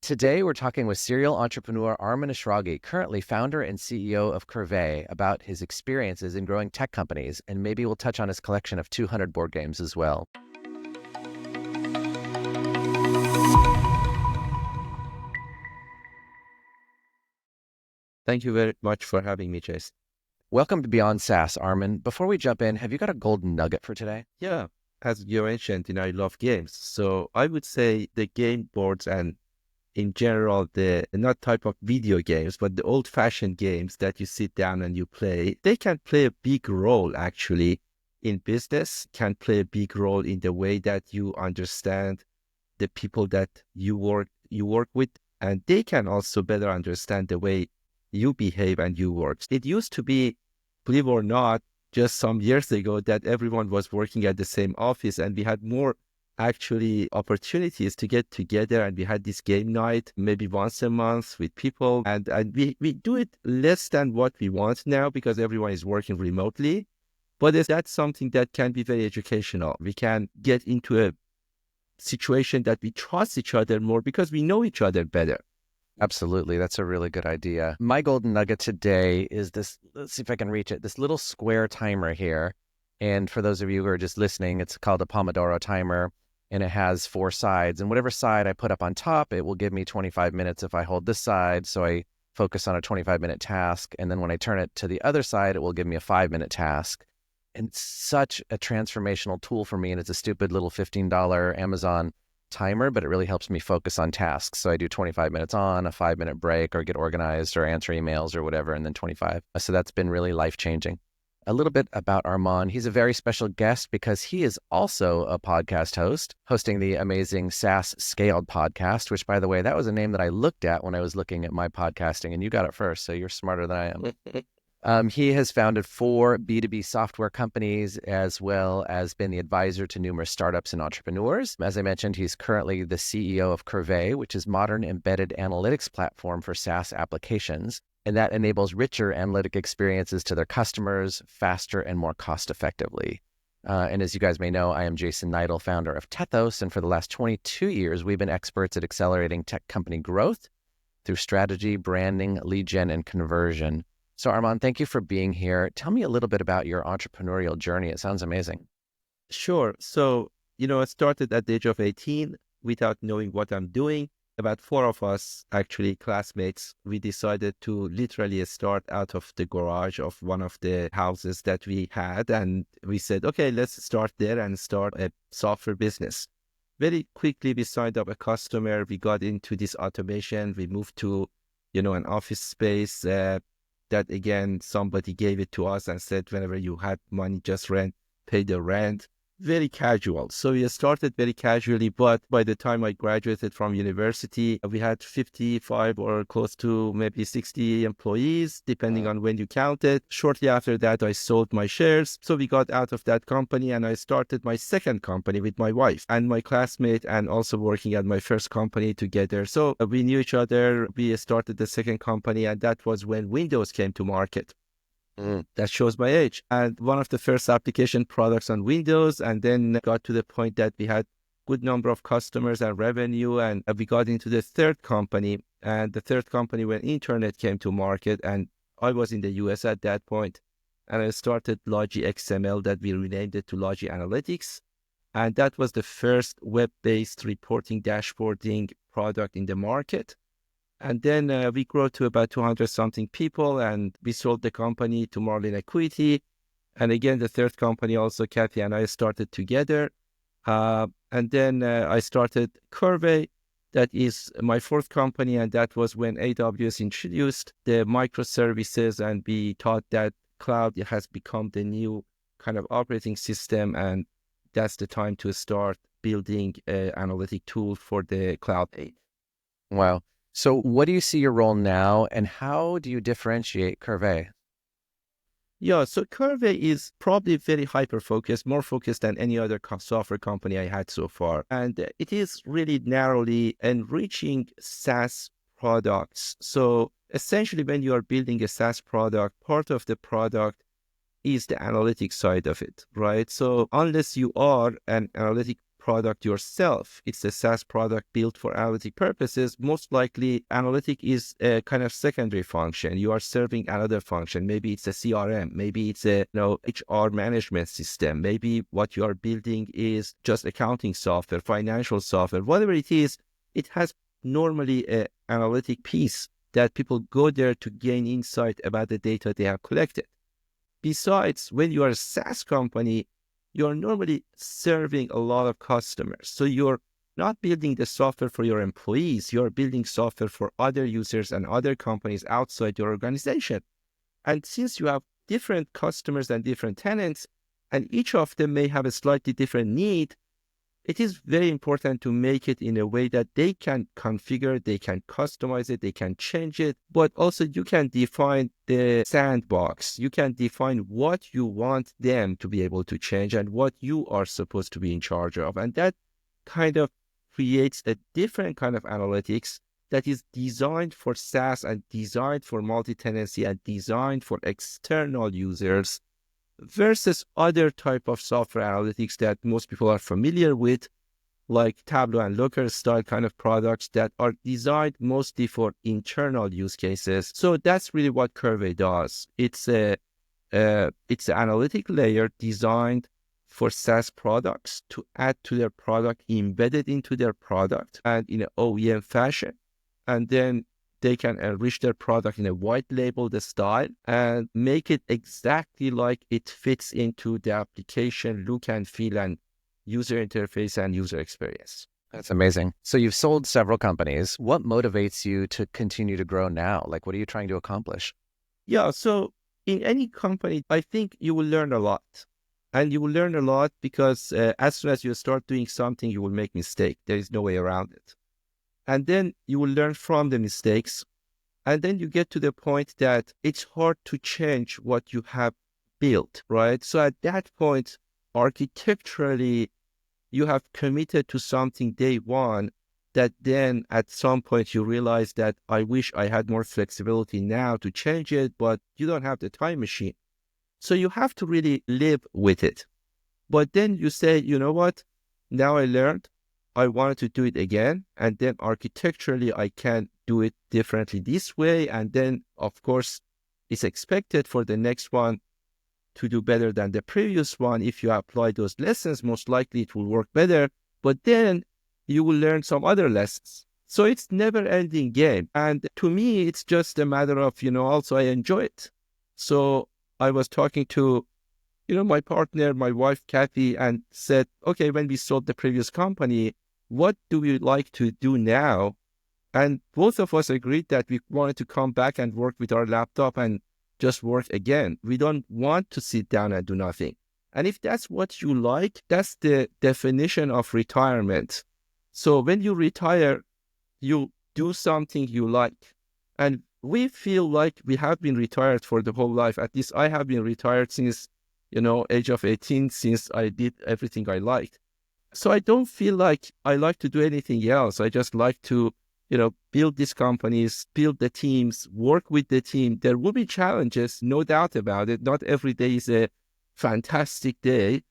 Today, we're talking with serial entrepreneur Arman Eshraghi, currently founder and CEO of Qrvey, about his experiences in growing tech companies, and maybe we'll touch on his collection of 200 board games as well. Thank you very much for having me, Chase. Welcome to BeyondSaaS, Arman. Before we jump in, have you got a golden nugget for today? Yeah, as you mentioned, I love games. So I would say the game boards and in general, the not type of video games, but the old-fashioned games that you sit down and you play, they can play a big role actually in business, can play a big role in the way that you understand the people that you work with, and they can also better understand the way you behave and you work. It used to be, believe it or not, just some years ago that everyone was working at the same office and we had more actually opportunities to get together, and we had this game night maybe once a month with people, and we do it less than what we want now because everyone is working remotely. But that's something that can be very educational. We can get into a situation that we trust each other more because we know each other better. Absolutely. That's a really good idea. My golden nugget today is this. Let's see if I can reach it. This little square timer here. And for those of you who are just listening, it's called a Pomodoro timer, and it has 4 sides. And whatever side I put up on top, it will give me 25 minutes if I hold this side. So I focus on a 25-minute task. And then when I turn it to the other side, it will give me a 5-minute task. And it's such a transformational tool for me. And it's a stupid little $15 Amazon timer, but it really helps me focus on tasks. So I do 25 minutes on, a 5-minute break, or get organized or answer emails or whatever, and then 25. So that's been really life-changing. A little bit about Arman. He's a very special guest because he is also a podcast host, hosting the amazing SaaS Scaled podcast, which, by the way, that was a name that I looked at when I was looking at my podcasting, and you got it first, so you're smarter than I am. He has founded 4 B2B software companies, as well as been the advisor to numerous startups and entrepreneurs. As I mentioned, he's currently the CEO of Qrvey, which is modern embedded analytics platform for SaaS applications. And that enables richer analytic experiences to their customers faster and more cost effectively. And as you guys may know, I am Jason Neidl, founder of Tethos. And for the last 22 years, we've been experts at accelerating tech company growth through strategy, branding, lead gen, and conversion. So Arman, thank you for being here. Tell me a little bit about your entrepreneurial journey. It sounds amazing. Sure. So, I started at the age of 18 without knowing what I'm doing. About 4 of us, actually classmates, we decided to literally start out of the garage of one of the houses that we had. And we said, okay, let's start there and start a software business. Very quickly, we signed up a customer. We got into this automation. We moved to, an office space that, again, somebody gave it to us and said, whenever you had money, just pay the rent. Very casual. So we started very casually, but by the time I graduated from university, we had 55 or close to maybe 60 employees, depending on when you count it. Shortly after that, I sold my shares. So we got out of that company and I started my second company with my wife and my classmate, and also working at my first company together. So we knew each other. We started the second company, and that was when Windows came to market. That shows my age. And one of the first application products on Windows, and then got to the point that we had good number of customers and revenue, and we got into the third company. And the third company, when internet came to market, and I was in the US at that point, and I started Logi XML, that we renamed it to Logi Analytics. And that was the first web-based reporting dashboarding product in the market. And then we grew to about 200 something people, and we sold the company to Marlin Equity. And again, the third company also, Kathy and I started together. And then I started Qrvey. That is my fourth company. And that was when AWS introduced the microservices, and we thought that cloud has become the new kind of operating system. And that's the time to start building an analytic tool for the cloud age. Wow. So what do you see your role now, and how do you differentiate Qrvey? Yeah, so Qrvey is probably very hyper-focused, more focused than any other software company I had so far. And it is really narrowly enriching SaaS products. So essentially, when you are building a SaaS product, part of the product is the analytics side of it, right? So unless you are an analytic product yourself, it's a SaaS product built for analytic purposes, most likely analytic is a kind of secondary function. You are serving another function. Maybe it's a CRM, maybe it's a HR management system, maybe what you are building is just accounting software, financial software, whatever it is. It has normally an analytic piece that people go there to gain insight about the data they have collected. Besides, when you are a SaaS company, you're normally serving a lot of customers. So you're not building the software for your employees, you're building software for other users and other companies outside your organization. And since you have different customers and different tenants, and each of them may have a slightly different need, it is very important to make it in a way that they can configure, they can customize it, they can change it, but also you can define the sandbox. You can define what you want them to be able to change and what you are supposed to be in charge of. And that kind of creates a different kind of analytics that is designed for SaaS and designed for multi-tenancy and designed for external users, versus other type of software analytics that most people are familiar with, like Tableau and Looker style kind of products that are designed mostly for internal use cases. So that's really what Qrvey does. It's an analytic layer designed for SaaS products to add to their product, embedded into their product and in an OEM fashion. And then they can enrich their product in a white labeled style and make it exactly like it fits into the application look and feel and user interface and user experience. That's amazing. So you've sold several companies. What motivates you to continue to grow now? Like, what are you trying to accomplish? Yeah, so in any company, I think you will learn a lot. And you will learn a lot because as soon as you start doing something, you will make mistakes. There is no way around it. And then you will learn from the mistakes. And then you get to the point that it's hard to change what you have built, right? So at that point, architecturally, you have committed to something day one that then at some point you realize that I wish I had more flexibility now to change it, but you don't have the time machine. So you have to really live with it. But then you say, you know what? Now I learned. I wanted to do it again, and then architecturally I can do it differently this way, and then of course it's expected for the next one to do better than the previous one. If you apply those lessons, most likely it will work better, but then you will learn some other lessons. So it's never-ending game, and to me it's just a matter of, also I enjoy it. So I was talking to my partner, my wife, Kathy, and said, okay, when we sold the previous company, what do we like to do now? And both of us agreed that we wanted to come back and work with our laptop and just work again. We don't want to sit down and do nothing. And if that's what you like, that's the definition of retirement. So when you retire, you do something you like. And we feel like we have been retired for the whole life. At least I have been retired since age of 18, since I did everything I liked. So I don't feel like I like to do anything else. I just like to, build these companies, build the teams, work with the team. There will be challenges, no doubt about it. Not every day is a fantastic day,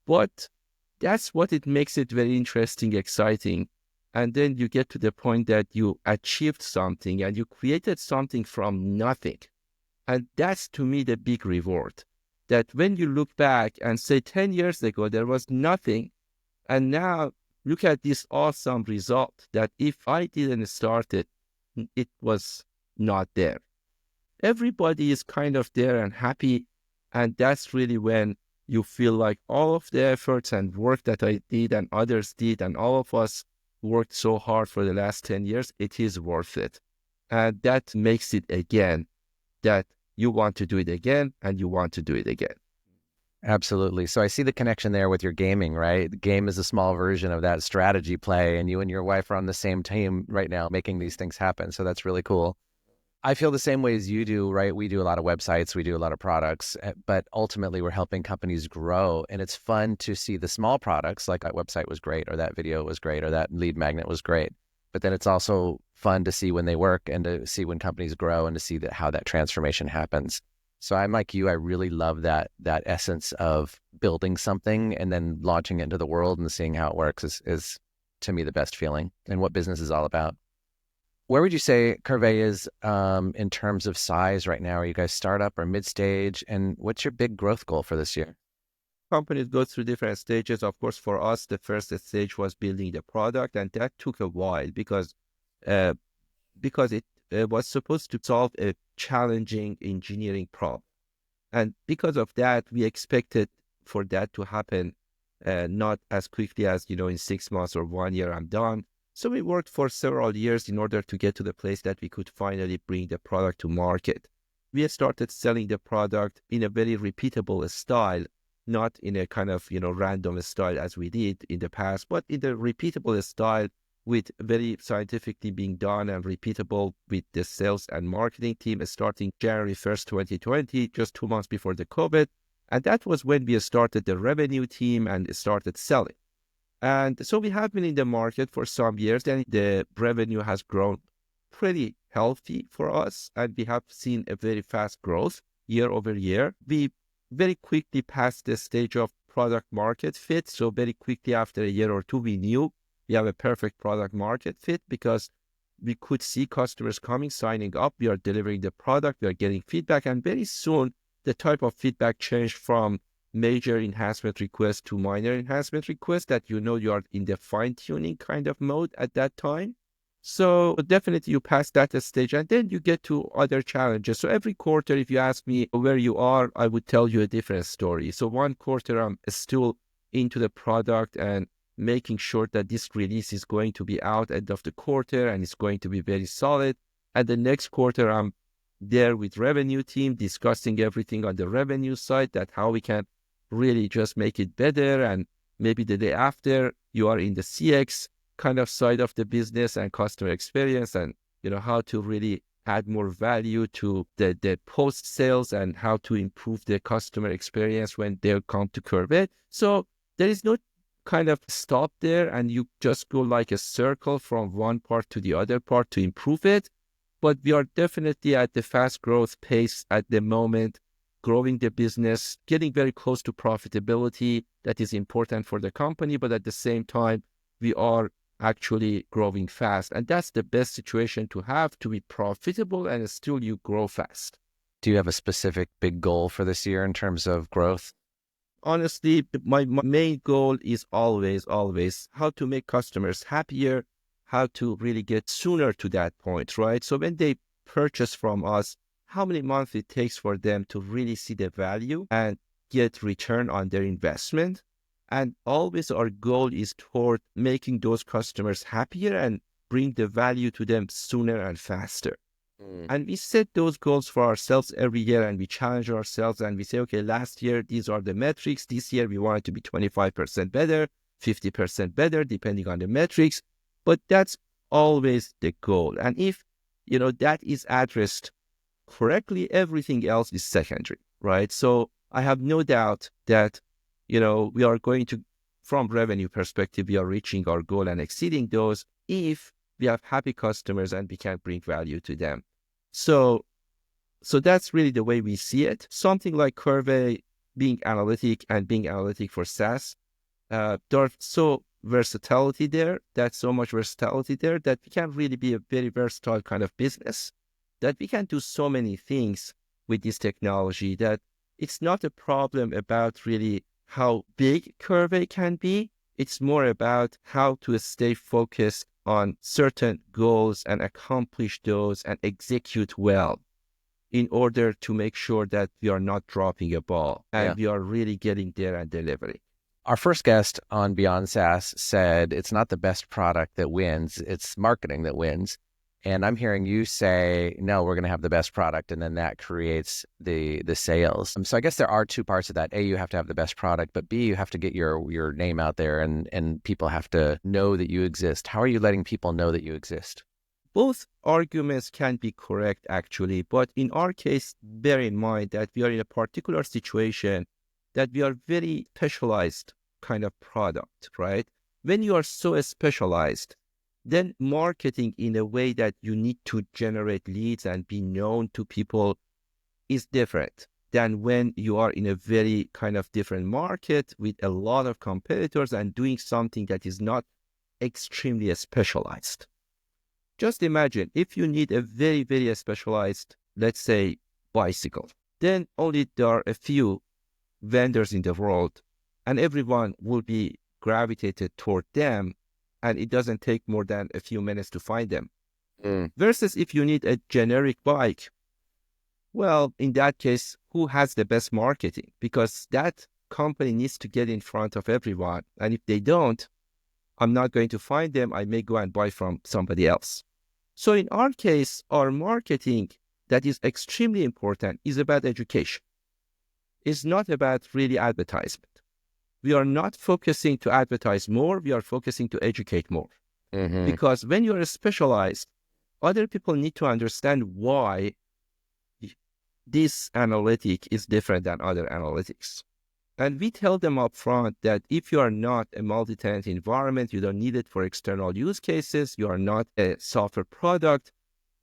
but that's what it makes it very interesting, exciting. And then you get to the point that you achieved something and you created something from nothing. And that's to me the big reward. That when you look back and say 10 years ago, there was nothing. And now look at this awesome result that if I didn't start it, it was not there. Everybody is kind of there and happy. And that's really when you feel like all of the efforts and work that I did and others did and all of us worked so hard for the last 10 years, it is worth it. And that makes it again that you want to do it again and you want to do it again. Absolutely. So I see the connection there with your gaming, right? The game is a small version of that strategy play, and you and your wife are on the same team right now making these things happen. So that's really cool. I feel the same way as you do, right? We do a lot of websites, we do a lot of products, but ultimately we're helping companies grow. And it's fun to see the small products, like that website was great, or that video was great, or that lead magnet was great. But then it's also fun to see when they work and to see when companies grow and to see how that transformation happens. So I'm like you. I really love that essence of building something and then launching it into the world and seeing how it works is to me the best feeling and what business is all about. Where would you say Qrvey is in terms of size right now? Are you guys startup or mid stage? And what's your big growth goal for this year? Companies go through different stages. Of course, for us, the first stage was building the product, and that took a while uh, because it was supposed to solve a challenging engineering problem. And because of that, we expected for that to happen not as quickly as, in 6 months or 1 year, I'm done. So we worked for several years in order to get to the place that we could finally bring the product to market. We started selling the product in a very repeatable style, not in a kind of, random style as we did in the past, but in the repeatable style with very scientifically being done and repeatable with the sales and marketing team starting January 1st, 2020, just 2 months before the COVID. And that was when we started the revenue team and started selling. And so we have been in the market for some years, and the revenue has grown pretty healthy for us. And we have seen a very fast growth year over year. We very quickly passed the stage of product market fit. So very quickly after a year or two, we knew we have a perfect product market fit because we could see customers coming, signing up. We are delivering the product. We are getting feedback. And very soon, the type of feedback changed from major enhancement request to minor enhancement request that you are in the fine-tuning kind of mode at that time. So definitely you pass that stage and then you get to other challenges. So every quarter, if you ask me where you are, I would tell you a different story. So one quarter I'm still into the product and making sure that this release is going to be out end of the quarter and it's going to be very solid. And the next quarter I'm there with revenue team discussing everything on the revenue side, that how we can really just make it better. And maybe the day after you are in the CX kind of side of the business and customer experience and, how to really add more value to the post sales and how to improve the customer experience when they come to Qrvey. So there is no kind of stop there and you just go like a circle from one part to the other part to improve it. But we are definitely at the fast growth pace at the moment, growing the business, getting very close to profitability. That is important for the company, but at the same time, we are actually growing fast. And that's the best situation to have, to be profitable and still you grow fast. Do you have a specific big goal for this year in terms of growth? Honestly, my main goal is always how to make customers happier, how to really get sooner to that point, right? So when they purchase from us, how many months it takes for them to really see the value and get return on their investment. And always our goal is toward making those customers happier and bring the value to them sooner and faster. And we set those goals for ourselves every year and we challenge ourselves and we say, okay, last year, these are the metrics. This year, we want it to be 25% better, 50% better, depending on the metrics. But that's always the goal. And if, that is addressed correctly, everything else is secondary, right? So I have no doubt that, we are going to, from revenue perspective, we are reaching our goal and exceeding those if we have happy customers and we can bring value to them. So that's really the way we see it. Something like Qrvey being analytic and being analytic for SaaS, there's so versatility there, that's so much versatility there that we can really be a very versatile kind of business, that we can do so many things with this technology that it's not a problem about really how big Qrvey can be. It's more about how to stay focused on certain goals and accomplish those and execute well in order to make sure that we are not dropping a ball and we are really getting there and delivering. Our first guest on BeyondSaaS said it's not the best product that wins, it's marketing that wins. And I'm hearing you say, no, we're going to have the best product, and then that creates the sales. So I guess there are two parts of that. A, you have to have the best product, but B, you have to get your name out there and people have to know that you exist. How are you letting people know that you exist? Both arguments can be correct, actually. But in our case, bear in mind that we are in a particular situation that we are very specialized kind of product, right? When you are so specialized, then marketing in a way that you need to generate leads and be known to people is different than when you are in a very kind of different market with a lot of competitors and doing something that is not extremely specialized. Just imagine if you need a very, very specialized, let's say, bicycle, then only there are a few vendors in the world and everyone will be gravitated toward them, and it doesn't take more than a few minutes to find them. Versus if you need a generic bike, well, in that case, who has the best marketing? Because that company needs to get in front of everyone. And if they don't, I'm not going to find them. I may go and buy from somebody else. So in our case, our marketing that is extremely important is about education. It's not about really advertisement. We are not focusing to advertise more. We are focusing to educate more. Because when you're specialized, other people need to understand why this analytic is different than other analytics. And we tell them up front that if you are not a multi-tenant environment, you don't need it for external use cases, you are not a software product,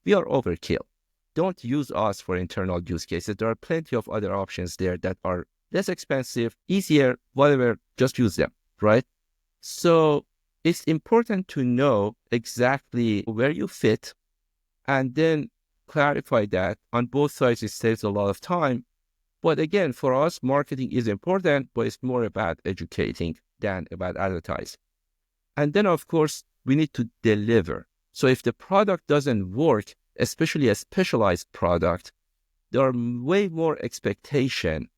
we are overkill. Don't use us for internal use cases. There are plenty of other options there that are less expensive, easier, whatever, just use them, right? So it's important to know exactly where you fit and then clarify that. On both sides, it saves a lot of time. But again, for us, marketing is important, but it's more about educating than about advertising. And then, of course, we need to deliver. So if the product doesn't work, especially a specialized product, there are way more expectation,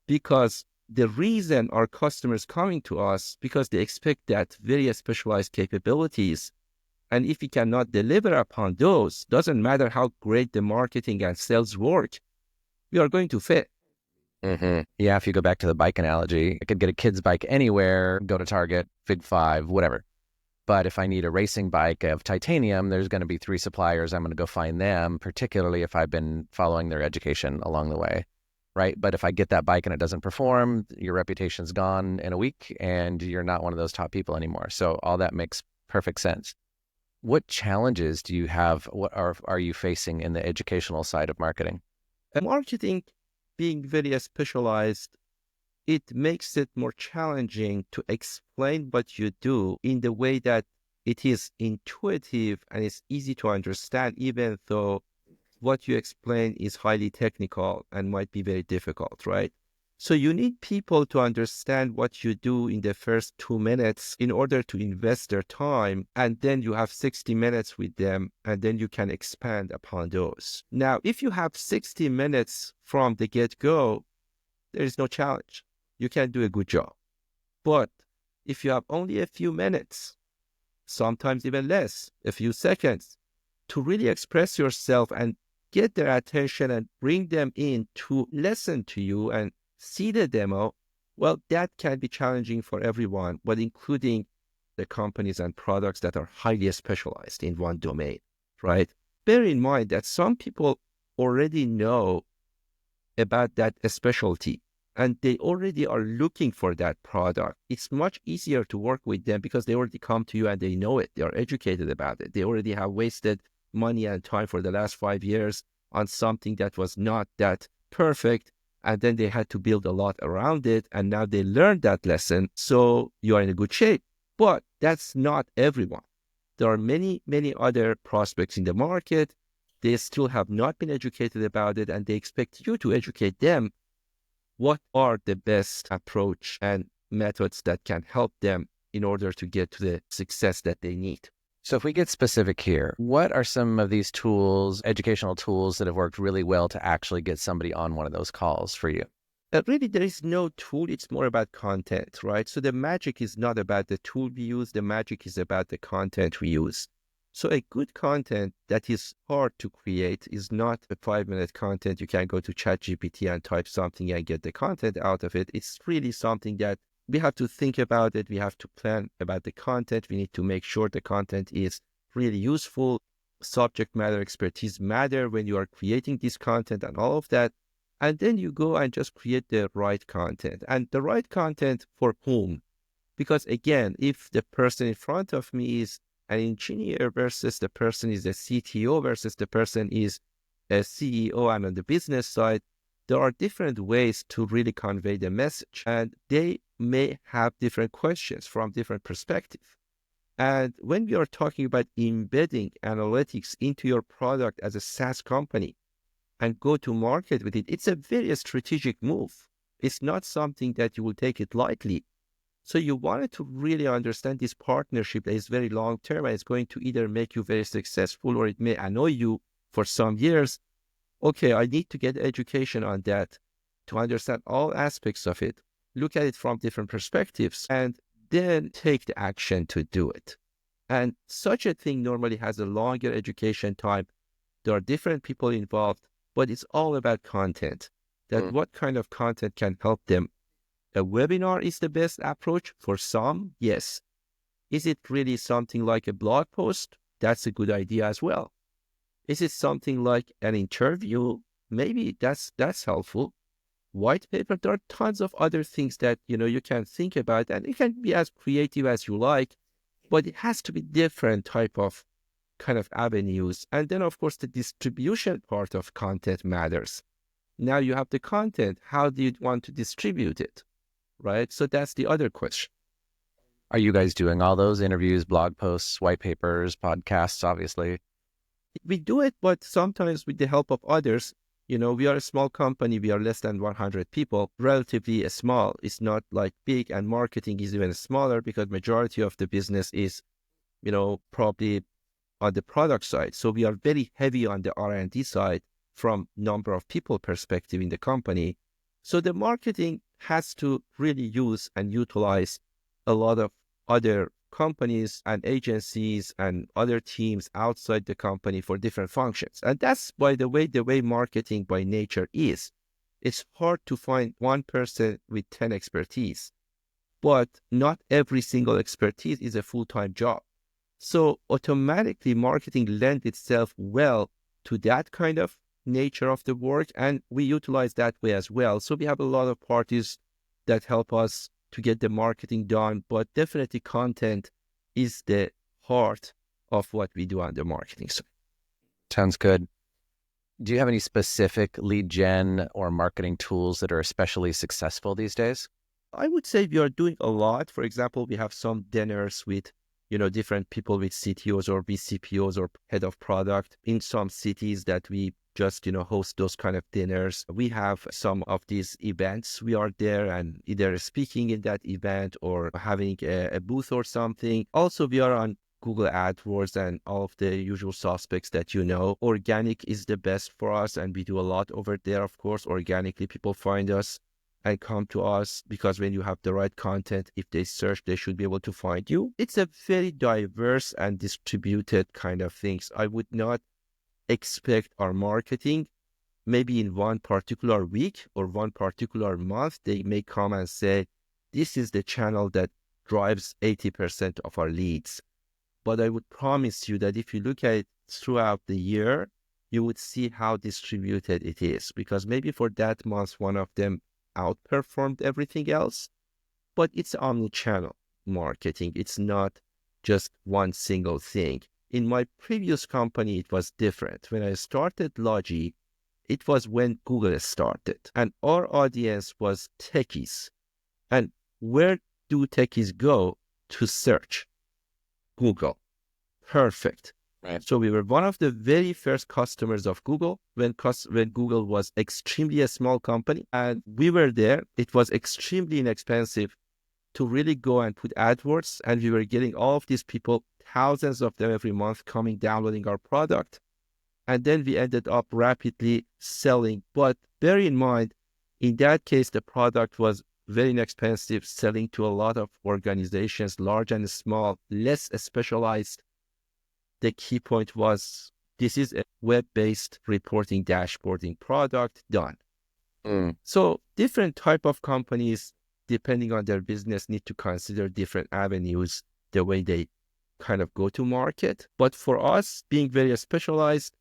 because the reason our customers coming to us, because they expect that very specialized capabilities. And if we cannot deliver upon those, doesn't matter how great the marketing and sales work, we are going to fail. Yeah, if you go back to the bike analogy, I could get a kid's bike anywhere, go to Target, Big Five, whatever. But if I need a racing bike of titanium, there's going to be 3 suppliers. I'm going to go find them, particularly if I've been following their education along the way, right? But if I get that bike and it doesn't perform, your reputation's gone in a week and you're not one of those top people anymore. So all that makes perfect sense. What challenges do you have? What are you facing in the educational side of marketing? Marketing being very specialized, it makes it more challenging to explain what you do in the way that it is intuitive and it's easy to understand, even though what you explain is highly technical and might be very difficult, right? So you need people to understand what you do in the first 2 minutes in order to invest their time. And then you have 60 minutes with them, and then you can expand upon those. Now, if you have 60 minutes from the get-go, there is no challenge. You can do a good job. But if you have only a few minutes, sometimes even less, a few seconds, to really express yourself and get their attention and bring them in to listen to you and see the demo, well, that can be challenging for everyone, but including the companies and products that are highly specialized in one domain, right? Bear in mind that some people already know about that specialty and they already are looking for that product. It's much easier to work with them because they already come to you and they know it. They are educated about it. They already have wasted money and time for the last 5 years on something that was not that perfect. And then they had to build a lot around it. And now they learned that lesson. So you are in a good shape. But that's not everyone. There are many, many other prospects in the market. They still have not been educated about it. And they expect you to educate them. What are the best approach and methods that can help them in order to get to the success that they need? So if we get specific here, what are some of these tools, educational tools that have worked really well to actually get somebody on one of those calls for you? Really, there is no tool. It's more about content, right? So the magic is not about the tool we use. The magic is about the content we use. So a good content that is hard to create is not a 5-minute content. You can go to ChatGPT and type something and get the content out of it. It's really something that we have to think about it. We have to plan about the content. We need to make sure the content is really useful. Subject matter expertise matter when you are creating this content and all of that. And then you go and just create the right content. And the right content for whom? Because again, if the person in front of me is an engineer versus the person is a CTO versus the person is a CEO and on the business side, there are different ways to really convey the message, and they may have different questions from different perspectives. And when we are talking about embedding analytics into your product as a SaaS company and go to market with it, it's a very strategic move. It's not something that you will take it lightly. So you wanted to really understand this partnership that is very long-term and it's going to either make you very successful or it may annoy you for some years. Okay, I need to get education on that to understand all aspects of it, look at it from different perspectives, and then take the action to do it. And such a thing normally has a longer education time. There are different people involved, but it's all about content. That what kind of content can help them. A webinar is the best approach for some, yes. Is it really something like a blog post? That's a good idea as well. Is it something like an interview? Maybe that's helpful. White paper, there are tons of other things that you can think about, and it can be as creative as you like, but it has to be different type of kind of avenues. And then of course the distribution part of content matters. Now you have the content, how do you want to distribute it? Right? So that's the other question. Are you guys doing all those interviews, blog posts, white papers, podcasts, obviously? We do it, but sometimes with the help of others. We are a small company. We are less than 100 people, relatively small. It's not like big, and marketing is even smaller because majority of the business is, probably on the product side. So we are very heavy on the R&D side from number of people perspective in the company. So the marketing has to really use and utilize a lot of other companies and agencies and other teams outside the company for different functions. And that's, by the way marketing by nature is. It's hard to find one person with 10 expertise, but not every single expertise is a full-time job. So automatically marketing lends itself well to that kind of nature of the work, and we utilize that way as well. So we have a lot of parties that help us to get the marketing done, but definitely content is the heart of what we do on the marketing side. Sounds good. Do you have any specific lead gen or marketing tools that are especially successful these days? I would say we are doing a lot. For example, we have some dinners with different people with CTOs or VCPOs or head of product in some cities that we just, host those kind of dinners. We have some of these events. We are there and either speaking in that event or having a booth or something. Also, we are on Google AdWords and all of the usual suspects that Organic is the best for us, and we do a lot over there, of course. Organically, people find us and come to us because when you have the right content, if they search, they should be able to find you. It's a very diverse and distributed kind of things. I would not expect our marketing, maybe in one particular week or one particular month, they may come and say, this is the channel that drives 80% of our leads. But I would promise you that if you look at it throughout the year, you would see how distributed it is, because maybe for that month, one of them outperformed everything else, but it's omni-channel marketing. It's not just one single thing. In my previous company, it was different. When I started Logi, it was when Google started, and our audience was techies. And where do techies go to search? Google. Perfect. Right. So we were one of the very first customers of Google when Google was extremely a small company, and we were there. It was extremely inexpensive to really go and put AdWords, and we were getting all of these people, thousands of them every month, coming, downloading our product. And then we ended up rapidly selling. But bear in mind, in that case, the product was very inexpensive, selling to a lot of organizations, large and small, less specialized. The key point was, this is a web-based reporting dashboarding product done. So different type of companies, depending on their business, need to consider different avenues, the way they kind of go to market. But for us, being very specialized,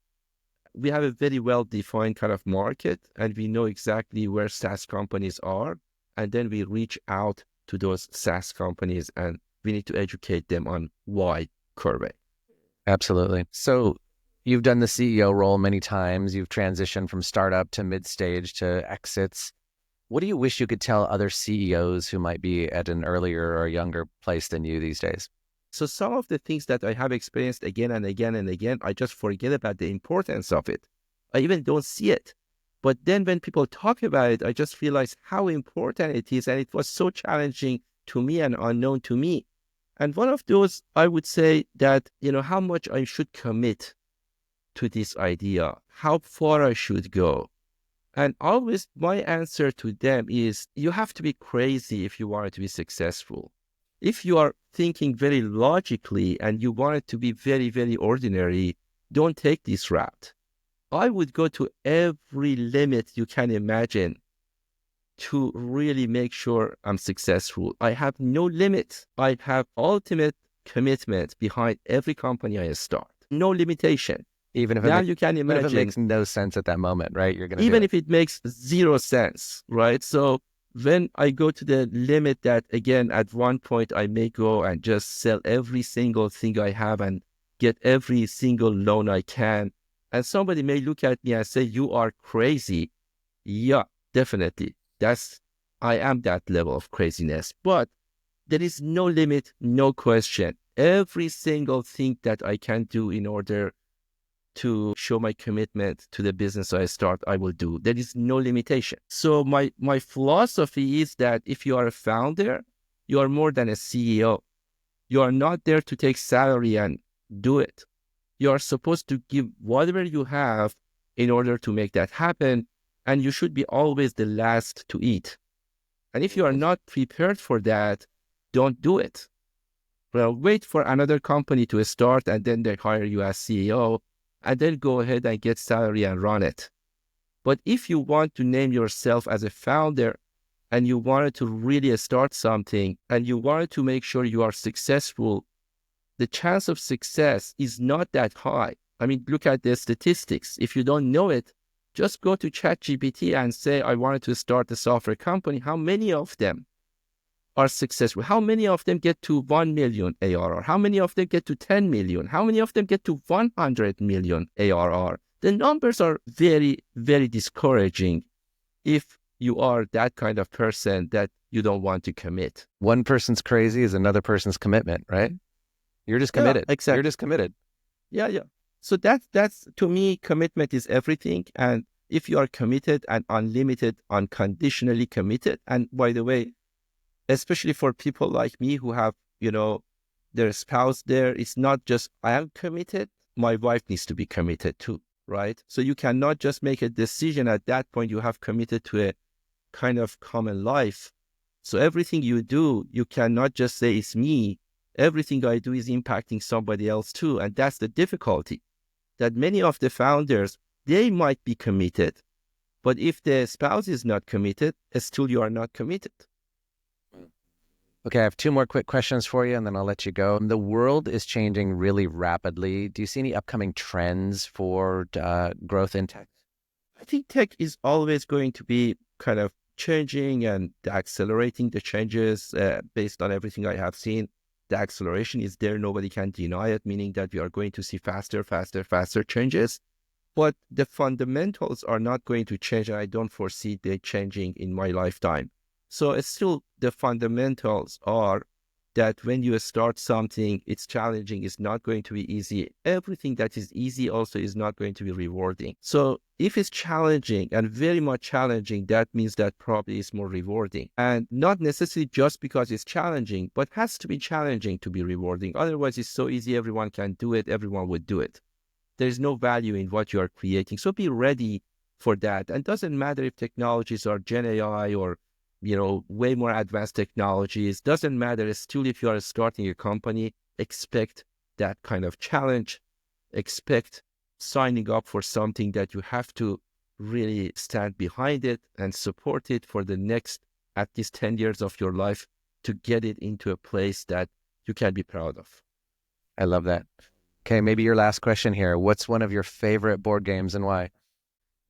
we have a very well-defined kind of market, and we know exactly where SaaS companies are. And then we reach out to those SaaS companies, and we need to educate them on why Qrvey. Absolutely. So You've done the CEO role many times. You've transitioned from startup to mid-stage to exits. What do you wish you could tell other CEOs who might be at an earlier or younger place than you these days? So some of the things that I have experienced again and again and again, I just forget about the importance of it. I even don't see it. But then when people talk about it, I just realize how important it is. And it was so challenging to me and unknown to me. And one of those, I would say that, how much I should commit to this idea, how far I should go. And always my answer to them is you have to be crazy if you want it to be successful. If you are thinking very logically and you want it to be very, very ordinary, don't take this route. I would go to every limit you can imagine to really make sure I'm successful. I have no limit. I have ultimate commitment behind every company I start. No limitation. Even if Now you can even if it imagine, makes no sense at that moment, right? You're going to do even it. if it makes zero sense, right? So when I go to the limit that, again, at one point I may go and just sell every single thing I have and get every single loan I can. And somebody may look at me and say, you are crazy. Yeah, definitely. I am that level of craziness. But there is no limit, no question. Every single thing that I can do in order to show my commitment to the business I start, I will do. There is no limitation. So my philosophy is that if you are a founder, you are more than a CEO. You are not there to take salary and do it. You are supposed to give whatever you have in order to make that happen. And you should be always the last to eat. And if you are not prepared for that, don't do it. Well, wait for another company to start and then they hire you as CEO and then go ahead and get salary and run it. But if you want to name yourself as a founder and you wanted to really start something and you wanted to make sure you are successful, the chance of success is not that high. I mean, look at the statistics. If you don't know it, just go to ChatGPT and say, I wanted to start a software company. How many of them are successful? How many of them get to 1 million ARR? How many of them get to 10 million? How many of them get to 100 million ARR? The numbers are very, very discouraging if you are that kind of person that you don't want to commit. One person's crazy is another person's commitment, right? You're just Yeah, committed. exactly. You're just committed. Yeah. So that's to me, commitment is everything. And if you are committed and unlimited, unconditionally committed, and by the way, especially for people like me who have, their spouse there, it's not just I am committed, my wife needs to be committed too, right? So you cannot just make a decision at that point. You have committed to a kind of common life. So everything you do, you cannot just say it's me. Everything I do is impacting somebody else too. And that's the difficulty, that many of the founders, they might be committed, but if the spouse is not committed, still you are not committed. Okay, I have two more quick questions for you, and then I'll let you go. The world is changing really rapidly. Do you see any upcoming trends for growth in tech? I think tech is always going to be kind of changing and accelerating the changes based on everything I have seen. The acceleration is there. Nobody can deny it, meaning that we are going to see faster changes. But the fundamentals are not going to change, and I don't foresee they changing in my lifetime. So it's still the fundamentals are that when you start something, it's challenging, it's not going to be easy. Everything that is easy also is not going to be rewarding. So if it's challenging and very much challenging, that means that probably is more rewarding. And not necessarily just because it's challenging, but has to be challenging to be rewarding. Otherwise, it's so easy, everyone can do it, everyone would do it. There's no value in what you are creating. So be ready for that. And it doesn't matter if technologies are Gen AI or way more advanced technologies. Doesn't matter. Still, if you are starting a company, expect that kind of challenge. Expect signing up for something that you have to really stand behind it and support it for the next at least 10 years of your life to get it into a place that you can be proud of. I love that. Okay, maybe your last question here. What's one of your favorite board games and why?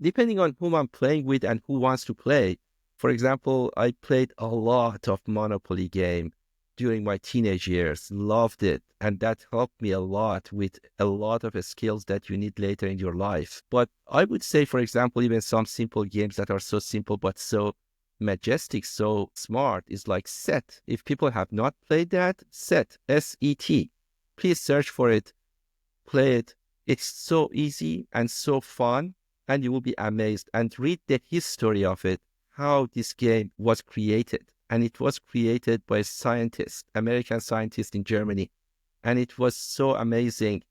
Depending on whom I'm playing with and who wants to play. For example, I played a lot of Monopoly game during my teenage years, loved it. And that helped me a lot with a lot of skills that you need later in your life. But I would say, for example, even some simple games that are so simple but so majestic, so smart is like Set. If people have not played that, Set, S-E-T, please search for it, play it. It's so easy and so fun, and you will be amazed. And read the history of it, how this game was created. And it was created by a scientist, American scientist in Germany. And it was so amazing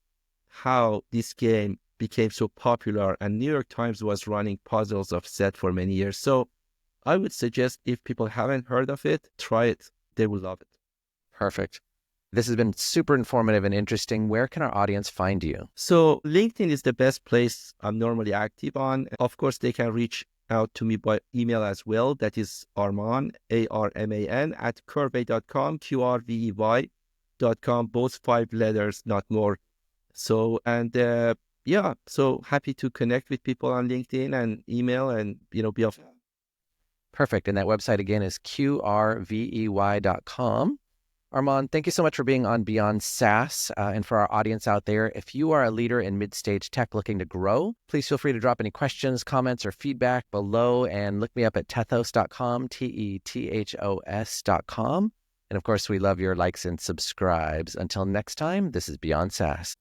how this game became so popular. And New York Times was running puzzles of Set for many years. So I would suggest if people haven't heard of it, try it. They will love it. Perfect. This has been super informative and interesting. Where can our audience find you? So LinkedIn is the best place I'm normally active on. Of course, they can reach out to me by email as well. That is Arman, A-R-M-A-N, at Qrvey.com, Qrvey.com, both 5 letters, not more. So, and yeah, so happy to connect with people on LinkedIn and email and, be of. Perfect. And that website again is Qrvey.com. Arman, thank you so much for being on Beyond SaaS. And for our audience out there, if you are a leader in mid-stage tech looking to grow, please feel free to drop any questions, comments, or feedback below and look me up at tethos.com, Tethos.com. And of course, we love your likes and subscribes. Until next time, this is Beyond SaaS.